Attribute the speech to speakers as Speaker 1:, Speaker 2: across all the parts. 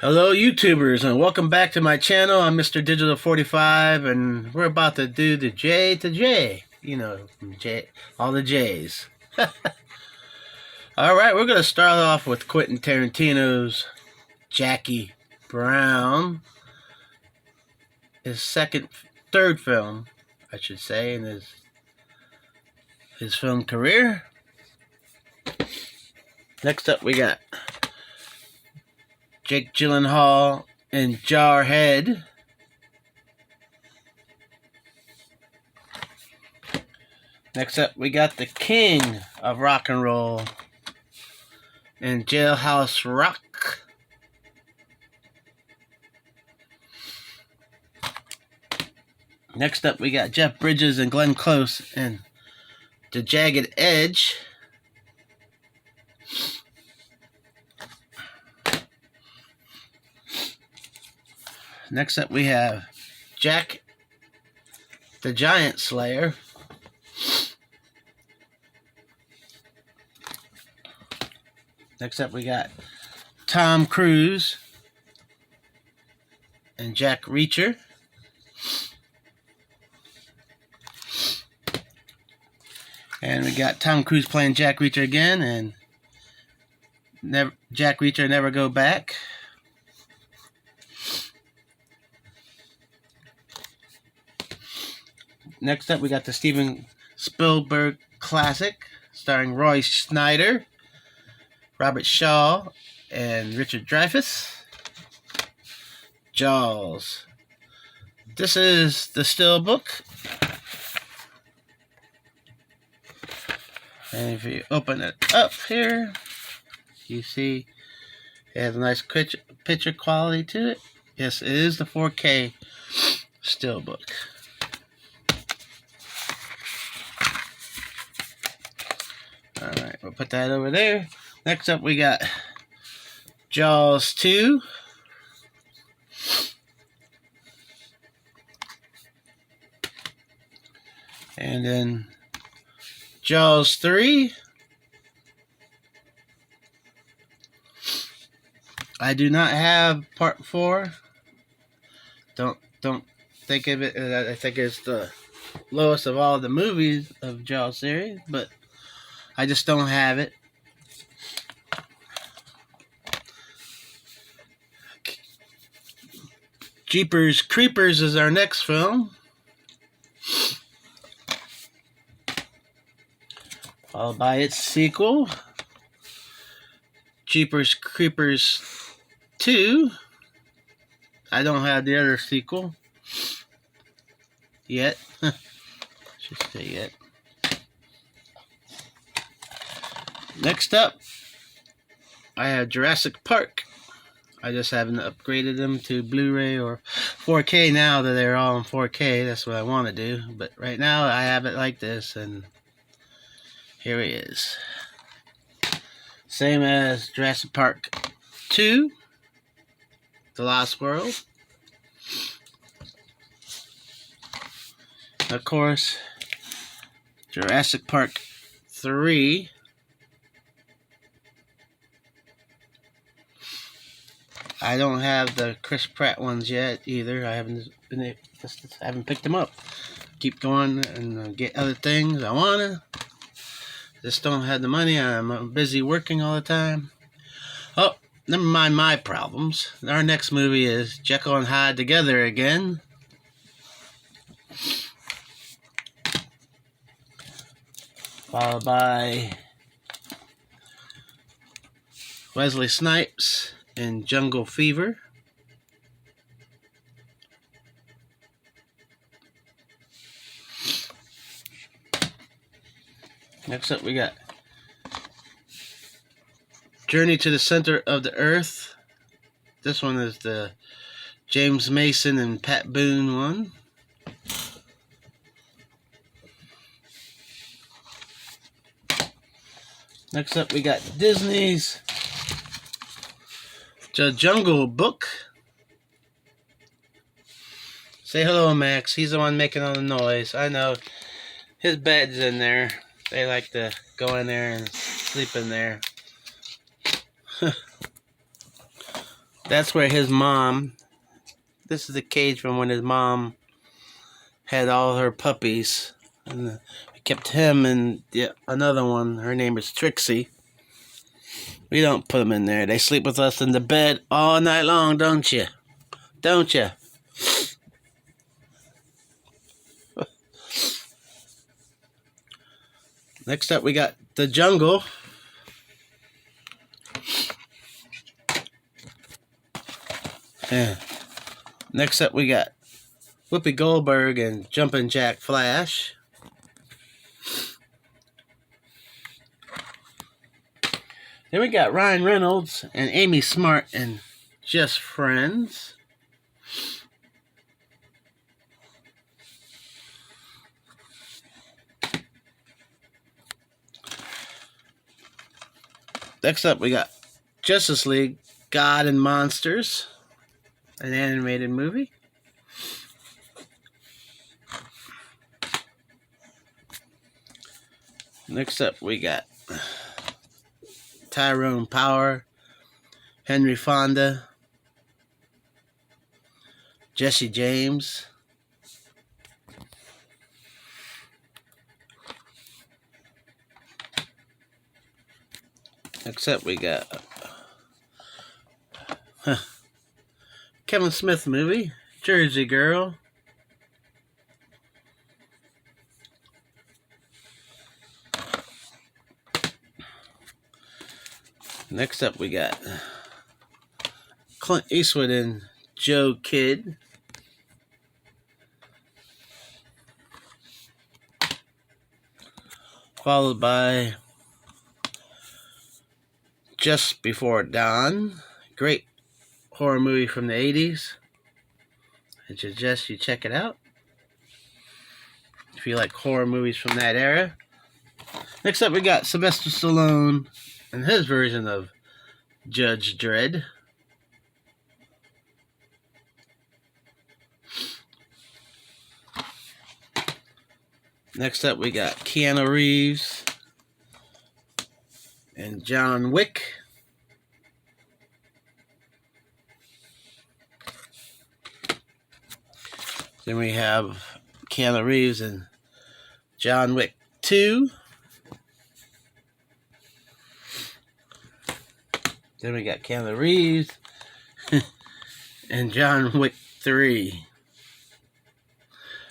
Speaker 1: Hello YouTubers and welcome back to my channel. I'm Mr. Digital 45 and we're about to do the J to J. You know, J, all the J's. Alright, we're going to start off with Quentin Tarantino's Jackie Brown. His third film, I should say, in his film career. Next up we got Jake Gyllenhaal in Jarhead. Next up, we got the king of rock and roll in Jailhouse Rock. Next up, we got Jeff Bridges and Glenn Close in The Jagged Edge. Next up, we have Jack the Giant Slayer. Next up, we got Tom Cruise and Jack Reacher. And we got Tom Cruise playing Jack Reacher again, and Jack Reacher Never Go Back. Next up, we got the Steven Spielberg classic starring Roy Schneider, Robert Shaw, and Richard Dreyfuss. Jaws. This is the Steelbook. And if you open it up here, you see it has a nice picture quality to it. Yes, it is the 4K Steelbook. Alright, we'll put that over there. Next up, we got Jaws 2. And then Jaws 3. I do not have part 4. Don't think of it. I think it's the lowest of all the movies of Jaws series, but I just don't have it. Jeepers Creepers is our next film, followed by its sequel, Jeepers Creepers 2. I don't have the other sequel yet. Should say yet. Next up, I have Jurassic Park. I just haven't upgraded them to Blu-ray or 4K now that they're all in 4K. That's what I want to do. But right now, I have it like this, and here he is. Same as Jurassic Park 2, The Lost World. Of course, Jurassic Park 3. I don't have the Chris Pratt ones yet either. I haven't picked them up. Keep going and get other things I wanna. Just don't have the money. I'm busy working all the time. Oh, never mind my problems. Our next movie is Jekyll and Hyde Together Again. Followed by Wesley Snipes in Jungle Fever. Next up, we got Journey to the Center of the Earth. This one is the James Mason and Pat Boone one. Next up, we got Disney's The Jungle Book. Say hello, Max. He's the one making all the noise. I know. His bed's in there. They like to go in there and sleep in there. That's where his mom. This is the cage from when his mom had all her puppies, and we kept him and another one. Her name is Trixie. We don't put them in there. They sleep with us in the bed all night long, don't you? Don't you? Next up, we got the Jungle. Yeah. Next up, we got Whoopi Goldberg and Jumpin' Jack Flash. Then we got Ryan Reynolds and Amy Smart and Just Friends. Next up, we got Justice League, God and Monsters, an animated movie. Next up, we got Tyrone Power, Henry Fonda, Jesse James. Next up, we got Kevin Smith movie, Jersey Girl. Next up, we got Clint Eastwood and Joe Kidd. Followed by Just Before Dawn. Great horror movie from the 80s. I suggest you check it out if you like horror movies from that era. Next up, we got Sylvester Stallone and his version of Judge Dredd. Next up, we got Keanu Reeves and John Wick. Then we have Keanu Reeves and John Wick 2. Then we got Keanu Reeves and John Wick 3.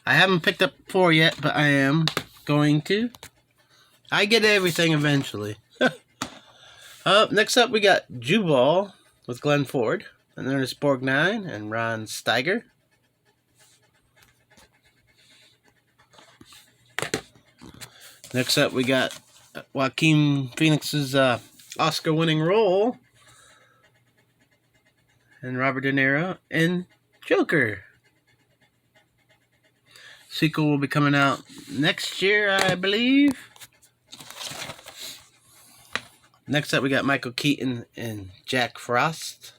Speaker 1: I haven't picked up 4 yet, but I am going to. I get everything eventually. Next up, we got Jubal with Glenn Ford and Ernest Borgnine and Ron Steiger. Next up, we got Joaquin Phoenix's Oscar-winning role and Robert De Niro in Joker. Sequel will be coming out next year, I believe. Next up, we got Michael Keaton and Jack Frost.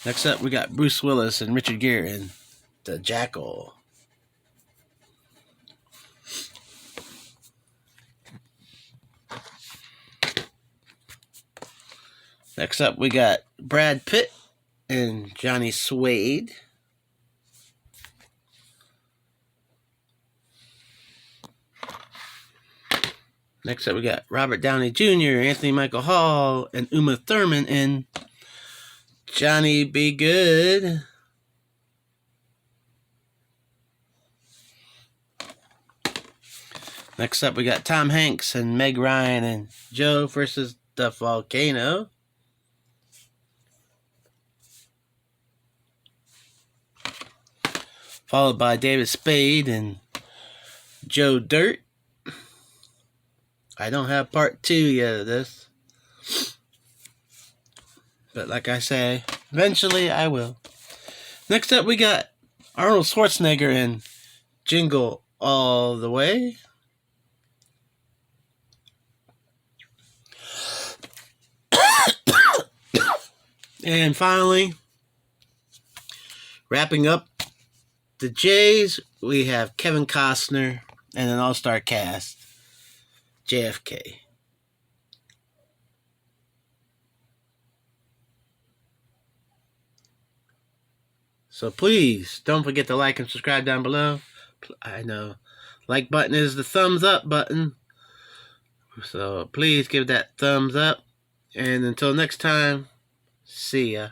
Speaker 1: Next up, we got Bruce Willis and Richard Gere in The Jackal. Next up, we got Brad Pitt and Johnny Suede. Next up, we got Robert Downey Jr., Anthony Michael Hall, and Uma Thurman in Johnny Be Good. Next up, we got Tom Hanks and Meg Ryan and Joe versus the Volcano. Followed by David Spade and Joe Dirt. I don't have part 2 yet of this. But like I say, eventually I will. Next up, we got Arnold Schwarzenegger in Jingle All the Way. And finally, wrapping up the Jays, we have Kevin Costner and an all-star cast, JFK. So please don't forget to like and subscribe down below. I know like button is the thumbs up button, so please give that thumbs up. And until next time, see ya.